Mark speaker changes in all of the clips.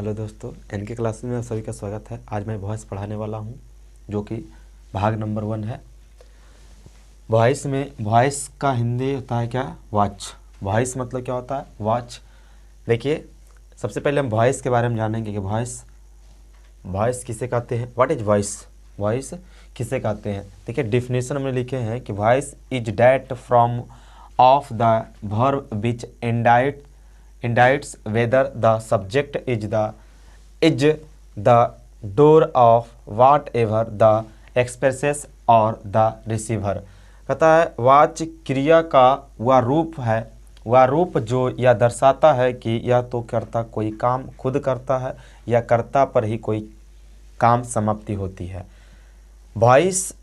Speaker 1: Hello दोस्तों, N K classes में आप सभी का स्वागत है। आज मैं वॉइस पढ़ाने वाला हूं जो कि भाग नंबर 1 है। वॉइस में वॉइस का हिंदी होता है क्या? वॉच। वॉइस मतलब क्या होता है? वॉच। देखिए, सबसे पहले हम वॉइस के बारे में जानेंगे कि वॉइस किसे कहते हैं। What is voice? वॉइस किसे कहते हैं? देखिए, डिफिनेशन हमने लिखे हैं कि voice is that from of the verb which indicates whether the subject is the door of whatever the expresses or the receiver। कहता है वाच क्रिया का वह रूप है, वह रूप जो यह दर्शाता है कि यह तो कर्ता कोई काम खुद करता है या कर्ता पर ही कोई काम समाप्ति होती है। Voice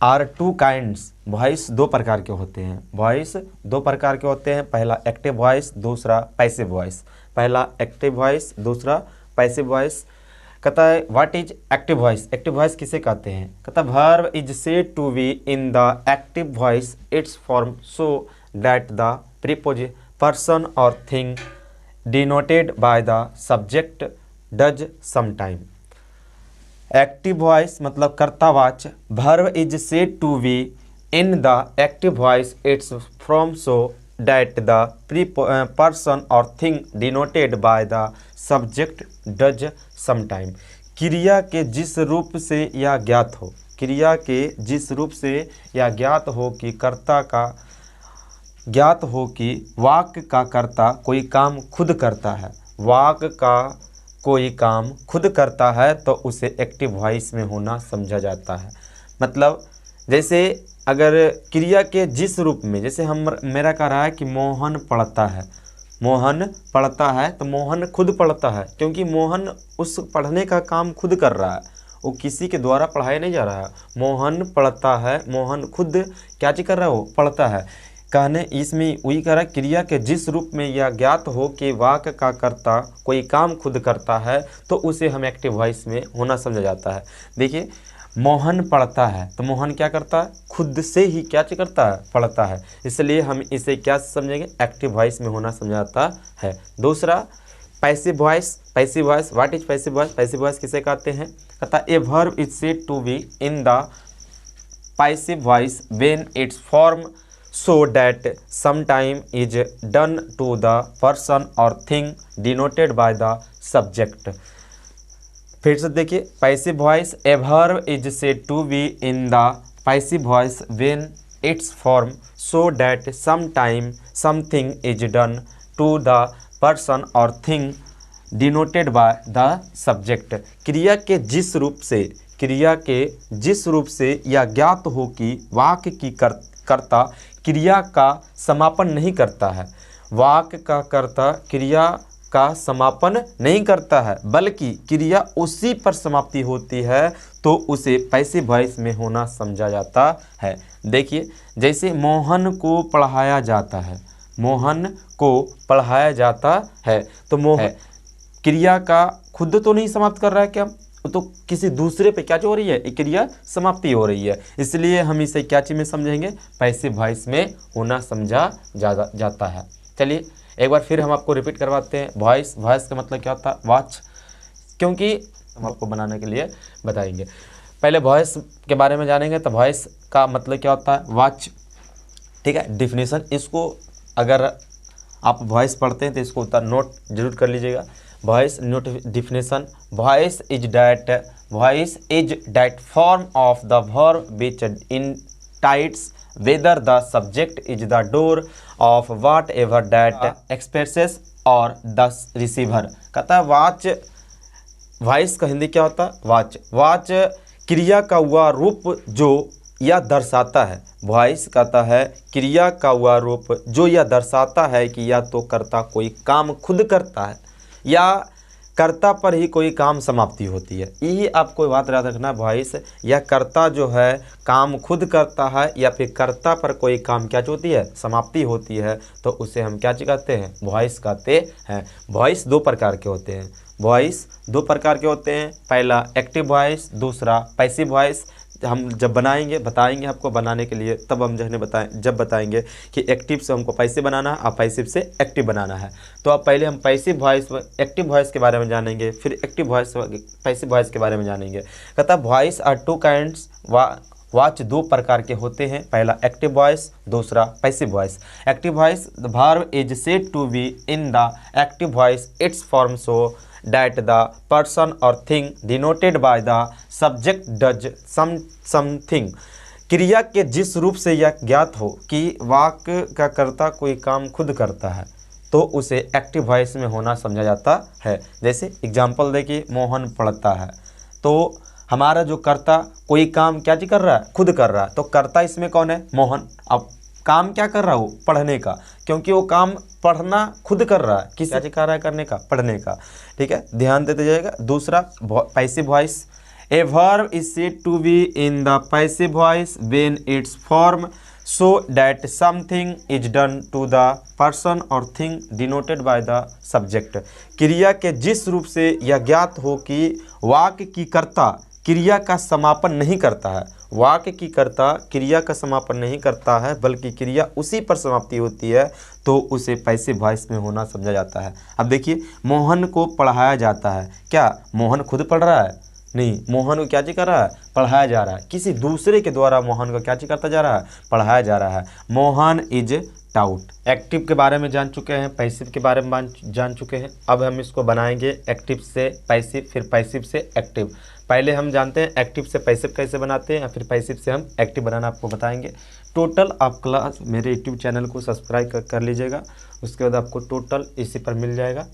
Speaker 1: are two kinds. Voice दो प्रकार के होते हैं। वॉइस दो प्रकार के होते हैं, पहला एक्टिव वॉइस, दूसरा पैसिव वॉइस। पहला एक्टिव वॉइस, दूसरा पैसिव वॉइस। कहता है what is active voice? Active voice किसे कहते हैं? कहता है verb is said to be in the active voice its form so that the preposit person और thing denoted by the subject does sometime. Active voice मतलब कर्तावाच। Verb is said to be in the active voice its from so that the person और thing denoted by the subject does sometime. क्रिया के जिस रूप से यह ज्ञात हो, क्रिया के जिस रूप से यह ज्ञात हो कि कर्ता का ज्ञात हो कि वाक्य का कर्ता कोई काम खुद करता है, वाक्य का कोई काम खुद करता है तो उसे एक्टिव वॉइस में होना समझा जाता है। मतलब जैसे अगर क्रिया के जिस रूप में, जैसे मेरा कह रहा है कि मोहन पढ़ता है, मोहन पढ़ता है तो मोहन खुद पढ़ता है क्योंकि मोहन उस पढ़ने का काम खुद कर रहा है, वो किसी के द्वारा पढ़ाया नहीं जा रहा है। मोहन पढ़ता है, मोहन खुद क्या चीज़ कर रहा है? वो पढ़ता है। कहने इसमें वही कह रहा है क्रिया के जिस रूप में यह ज्ञात हो कि वाक्य का कर्ता कोई काम खुद करता है तो उसे हम एक्टिव वॉइस में होना समझा जाता है। देखिए, मोहन पढ़ता है तो मोहन क्या करता है? खुद से ही क्या चीज़ करता है? पढ़ता है। इसलिए हम इसे क्या समझेंगे? एक्टिव वॉइस में होना समझाता है। दूसरा passive voice. Passive voice, what is passive voice? Passive voice किसे कहते हैं? कहता a verb is said to be in the passive voice when its form so that sometime is done to the person or thing denoted by the subject। फिर से देखिए, passive voice a verb is said to be in the passive voice when its form so that sometime something is done to the person or thing denoted by the subject। क्रिया के जिस रूप से यह ज्ञात हो कि वाक्य की कर्ता क्रिया का समापन नहीं करता है, वाक्य का कर्ता क्रिया का समापन नहीं करता है बल्कि क्रिया उसी पर समाप्ति होती है तो उसे पैसिव वॉइस में होना समझा जाता है। देखिए, जैसे मोहन को पढ़ाया जाता है, मोहन को पढ़ाया जाता है तो मोहन क्रिया का खुद तो नहीं समाप्त कर रहा है क्या? तो किसी दूसरे पे क्या हो रही है? एक क्रिया समाप्ति हो रही है। इसलिए हम इसे क्या चीज़ में समझेंगे? पैसिव वॉइस में होना समझा जाता है। चलिए एक बार फिर हम आपको रिपीट करवाते हैं। वॉइस का मतलब क्या होता है? वॉच, क्योंकि हम आपको बनाने के लिए बताएंगे। पहले वॉइस के बारे में जानेंगे तो वॉइस का मतलब क्या होता है? वॉच। ठीक है, डिफिनेशन इसको अगर आप वॉइस पढ़ते हैं तो इसको नोट जरूर कर लीजिएगा। Voice note definition, voice is that form of the verb which indicates whether the subject is the door of whatever that expresses or the receiver। कहता है वाच, वॉइस का हिंदी क्या होता है? वाच। वाच क्रिया का वह रूप जो यह दर्शाता है। वॉइस कहता है क्रिया का वह रूप जो यह दर्शाता है कि या तो कर्ता कोई काम खुद करता है या कर्ता पर ही कोई काम समाप्ति होती है। यही आपको बात याद रखना। वॉइस या कर्ता जो है काम खुद करता है या फिर कर्ता पर कोई काम क्या होती है? समाप्ति होती है तो उसे हम क्या कहते हैं? वॉइस कहते हैं। वॉइस दो प्रकार के होते हैं। वॉइस दो प्रकार के होते हैं, पहला एक्टिव वॉइस, दूसरा पैसिव वॉइस। हम जब बनाएंगे बताएंगे आपको बनाने के लिए, तब हम जो है जब बताएंगे कि एक्टिव से हमको पैसिव बनाना है और पैसिव से एक्टिव बनाना है। तो अब पहले हम पैसिव वॉइस एक्टिव वॉइस के बारे में जानेंगे, फिर एक्टिव वॉइस पैसिव वॉइस के बारे में जानेंगे। कहता voice are two kinds, watch दो प्रकार के होते हैं, पहला एक्टिव वॉइस, दूसरा passive voice. Active voice, the verb is said to be in the active voice its form so that the person और thing denoted by the subject does something. क्रिया के जिस रूप से यह ज्ञात हो कि वाक्य का कर्ता कोई काम खुद करता है तो उसे एक्टिव वॉइस में होना समझा जाता है। जैसे एग्जाम्पल देखिए, मोहन पढ़ता है, तो हमारा जो कर्ता कोई काम क्या जी कर रहा है, खुद कर रहा है, तो कर्ता इसमें कौन है, मोहन। अब काम क्या कर रहा है वो, पढ़ने का, क्योंकि वो काम पढ़ना खुद कर रहा है, किस क्या कर रहा है, करने का, पढ़ने का। ठीक है, ध्यान देते जाएगा। दूसरा passive voice, a verb is said to be in the passive voice when its form so that something is done to the person or thing denoted by the subject। क्रिया के जिस रूप से यह ज्ञात हो कि वाक्य की कर्ता क्रिया का समापन नहीं करता है, वाक्य की कर्ता क्रिया का समापन नहीं करता है बल्कि क्रिया उसी पर समाप्ति होती है, तो उसे पैसिव वॉइस में होना समझा जाता है। अब देखिए, मोहन को पढ़ाया जाता है, क्या मोहन खुद पढ़ रहा है, नहीं, मोहन को क्या चीज कर रहा है, पढ़ाया जा रहा है, किसी दूसरे के द्वारा मोहन को क्या चीज करता जा रहा है, पढ़ाया जा रहा है। Mohan is taut. एक्टिव के बारे में जान चुके हैं, पैसिव के बारे में जान चुके हैं। अब हम इसको बनाएंगे एक्टिव से पैसिव, फिर पैसिव से एक्टिव। पहले हम जानते हैं एक्टिव से पैसिव कैसे बनाते हैं, या फिर पैसिव से हम एक्टिव बनाना आपको बताएंगे। टोटल आप क्लास मेरे यूट्यूब चैनल को सब्सक्राइब कर लीजिएगा, उसके बाद आपको टोटल इसी पर मिल जाएगा,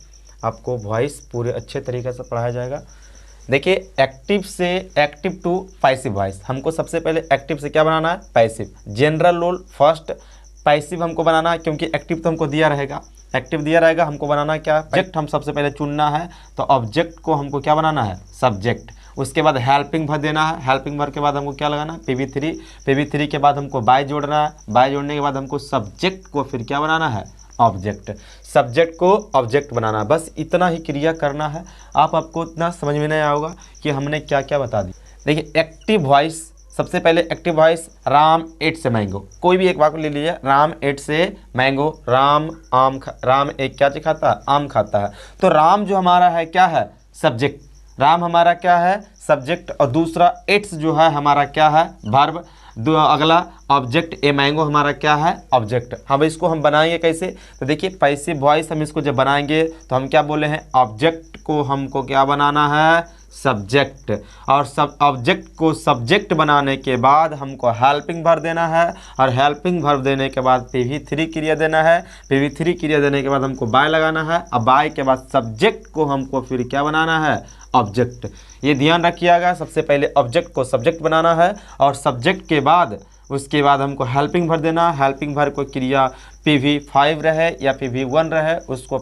Speaker 1: आपको वॉइस पूरे अच्छे तरीके से पढ़ाया जाएगा। देखिए, एक्टिव से एक्टिव टू पैसिव वॉइस, हमको सबसे पहले एक्टिव से क्या बनाना है, passive. General rule first, passive हमको बनाना है क्योंकि एक्टिव तो हमको दिया रहेगा, एक्टिव दिया रहेगा, हमको बनाना क्या, ऑब्जेक्ट हम सबसे पहले चुनना है, तो ऑब्जेक्ट को हमको क्या बनाना है, सब्जेक्ट। उसके बाद हेल्पिंग वर्ब देना है, हेल्पिंग वर्ब के बाद हमको क्या लगाना है, PV3, PV3 के बाद हमको बाय जोड़ना है, बाय जोड़ने के बाद हमको सब्जेक्ट को फिर क्या बनाना है, ऑब्जेक्ट। सब्जेक्ट को ऑब्जेक्ट बनाना, बस इतना ही क्रिया करना है। आपको इतना समझ में नहीं आएगा कि हमने क्या क्या बता दी। देखिए, एक्टिव वॉइस, सबसे पहले एक्टिव वॉइस, राम एट से मैंगो, कोई भी एक वाक्य ले लीजिए, राम एट से मैंगो, राम राम एक क्या चीज खाता है, आम खाता है। तो राम जो हमारा है क्या है, सब्जेक्ट, राम हमारा क्या है, सब्जेक्ट, और दूसरा एट्स जो है हमारा क्या है, वर्ब। अगला ऑब्जेक्ट, ए मैंगो हमारा क्या है, ऑब्जेक्ट। अब इसको हम बनाएंगे कैसे, तो देखिए पैसिव वॉइस हम इसको जब बनाएंगे तो हम क्या बोले हैं, ऑब्जेक्ट को हमको क्या बनाना है, सब्जेक्ट, और सब ऑब्जेक्ट को सब्जेक्ट बनाने के बाद हमको हेल्पिंग वर्ब देना है, और हेल्पिंग वर्ब देने के बाद PV3 क्रिया देना है, PV3 क्रिया देने के बाद हमको बाय लगाना है, और बाय के बाद सब्जेक्ट को हमको फिर क्या बनाना है, ऑब्जेक्ट। ये ध्यान रखिएगा, सबसे पहले ऑब्जेक्ट को सब्जेक्ट बनाना है, और सब्जेक्ट के बाद उसके बाद हमको हेल्पिंग वर्ब देना है। हेल्पिंग वर्ब को क्रिया PV5 रहे या PV1 रहे, उसको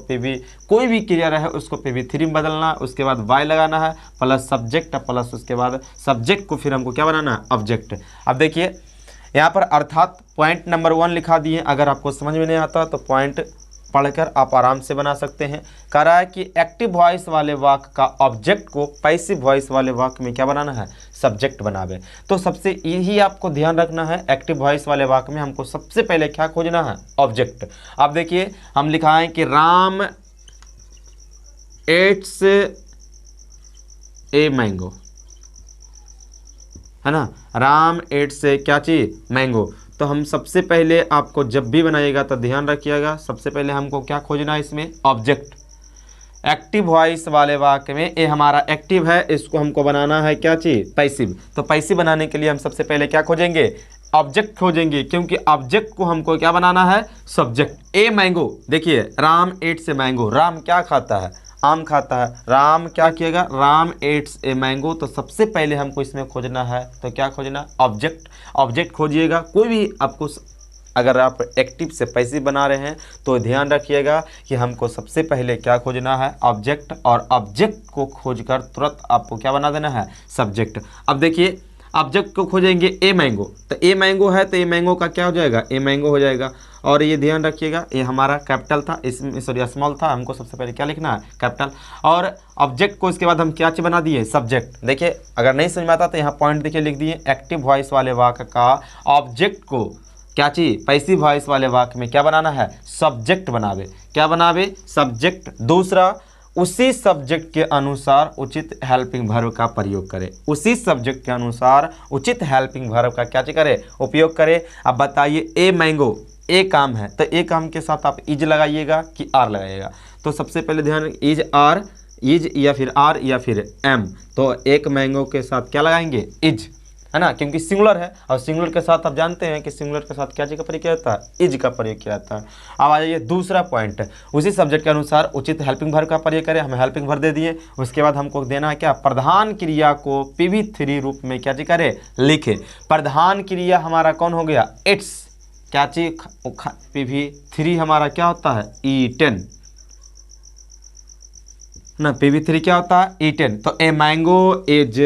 Speaker 1: कोई भी क्रिया रहे उसको PV3 में बदलना, उसके बाद बाय लगाना है, प्लस सब्जेक्ट, प्लस उसके बाद सब्जेक्ट को फिर हमको क्या बनाना है, ऑब्जेक्ट। अब देखिए यहाँ पर अर्थात पॉइंट नंबर 1 लिखा दिए, अगर आपको समझ में नहीं आता तो पॉइंट पढ़कर आप आराम से बना सकते हैं। कह रहा है कि एक्टिव वॉइस वाले वाक्य का ऑब्जेक्ट को पैसिव वॉइस वाले वाक्य में क्या बनाना है, सब्जेक्ट बनावे। तो सबसे यही आपको ध्यान रखना है, एक्टिव वॉइस वाले वाक्य में हमको सबसे पहले क्या खोजना है, ऑब्जेक्ट। अब देखिए हम लिखा है कि राम एट्स ए मैंगो, है ना, राम एट्स क्या चीज, मैंगो। तो हम सबसे पहले आपको जब भी बनाइएगा तो ध्यान रखिएगा, सबसे पहले हमको क्या खोजना है इसमें, ऑब्जेक्ट। एक्टिव वॉइस वाले वाक्य में ये हमारा एक्टिव है, इसको हमको बनाना है क्या चीज, पैसिव। तो पैसिव बनाने के लिए हम सबसे पहले क्या खोजेंगे, ऑब्जेक्ट खोजेंगे, क्योंकि ऑब्जेक्ट को हमको क्या बनाना है, सब्जेक्ट। ए मैंगो, देखिए राम एट से मैंगो, राम क्या खाता है, आम खाता है, राम क्या किएगा, राम एट्स ए मैंगो। तो सबसे पहले हमको इसमें खोजना है, तो क्या खोजना, ऑब्जेक्ट। ऑब्जेक्ट खोजिएगा, कोई भी आपको, अगर आप एक्टिव से पैसिव बना रहे हैं तो ध्यान रखिएगा कि हमको सबसे पहले क्या खोजना है, ऑब्जेक्ट, और ऑब्जेक्ट को खोजकर तुरंत आपको क्या बना देना है, सब्जेक्ट। अब देखिए ऑब्जेक्ट को खोजेंगे, ए मैंगो, तो ए मैंगो है तो ए मैंगो का क्या हो जाएगा, ए मैंगो हो जाएगा। और ये ध्यान रखिएगा, ये हमारा कैपिटल था, इसमें सॉरी स्मॉल था, हमको सबसे पहले क्या लिखना है, कैपिटल। और ऑब्जेक्ट को इसके बाद हम क्या चीज बना दिए, सब्जेक्ट। देखिए अगर नहीं समझ में आता तो यहाँ पॉइंट देखिए लिख दिए, एक्टिव वॉइस वाले वाक्य का ऑब्जेक्ट को क्या चीज, पैसिव वॉइस वाले वाक्य में क्या बनाना है, सब्जेक्ट बनावे। क्या बनावे, सब्जेक्ट। दूसरा, उसी सब्जेक्ट के अनुसार उचित हेल्पिंग वर्ब का प्रयोग करें। उसी सब्जेक्ट के अनुसार उचित हेल्पिंग वर्ब का क्या करे, उपयोग करें। अब बताइए, ए मैंगो, ए काम है, तो ए काम के साथ आप इज लगाइएगा कि आर लगाइएगा। तो सबसे पहले ध्यान, इज आर, इज या फिर आर या फिर एम। तो एक मैंगो के साथ क्या लगाएंगे, इज, है ना, क्योंकि सिंगुलर है, और सिंगुलर के साथ आप जानते हैं कि सिंगुलर के साथ क्या चीज का प्रयोग किया जाता है, इज का प्रयोग किया जाता है। अब आ जाइए दूसरा पॉइंट, उसी सब्जेक्ट के अनुसार उचित हेल्पिंग वर्ब का प्रयोग करें। हमें हेल्पिंग वर्ब दे दिए, उसके बाद हमको देना है क्या, प्रधान क्रिया को PV3 रूप में क्या चीज करे, लिखे। प्रधान क्रिया हमारा कौन हो गया, इट्स, क्या चीज, PV3 हमारा क्या होता है, ईटन ना, PV3 क्या होता है, ईटन। तो a mango is,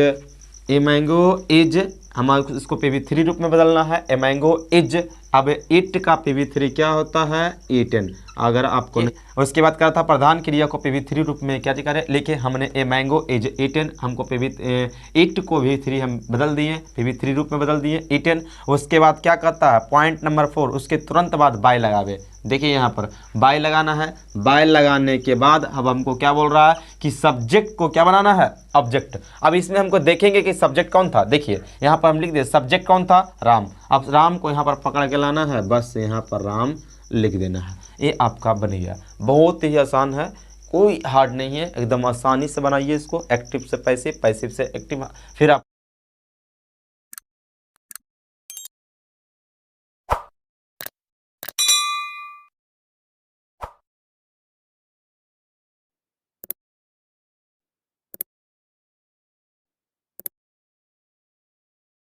Speaker 1: a mango is, हमारे इसको PV3 रूप में बदलना है, ए मैंगो इज। अब इट का PV3 क्या होता है, ईटन। अगर आपको उसके बाद क्या था, प्रधान क्रिया को PV3 रूप में क्या करें, लिखे हमने, ए मैंगो इज ईटन। हमको इट को PV3 हम बदल दिए, PV3 रूप में बदल दिए, ईटन। उसके बाद क्या कहता है, पॉइंट नंबर 4, उसके तुरंत बाद बाय लगावे। देखिए यहाँ पर बाय लगाना है, बाय लगाने के बाद अब हमको क्या बोल रहा है कि सब्जेक्ट को क्या बनाना है, ऑब्जेक्ट। अब इसमें हमको देखेंगे कि सब्जेक्ट कौन था। देखिए यहाँ पर हम लिख दे, सब्जेक्ट कौन था, राम। अब राम को यहाँ पर पकड़ के लाना है, बस यहाँ पर राम लिख देना है, ये आपका बन गया। बहुत ही आसान है, कोई हार्ड नहीं है, एकदम आसानी से बनाइए इसको। एक्टिव से पैसिव, पैसिव से एक्टिव, फिर आप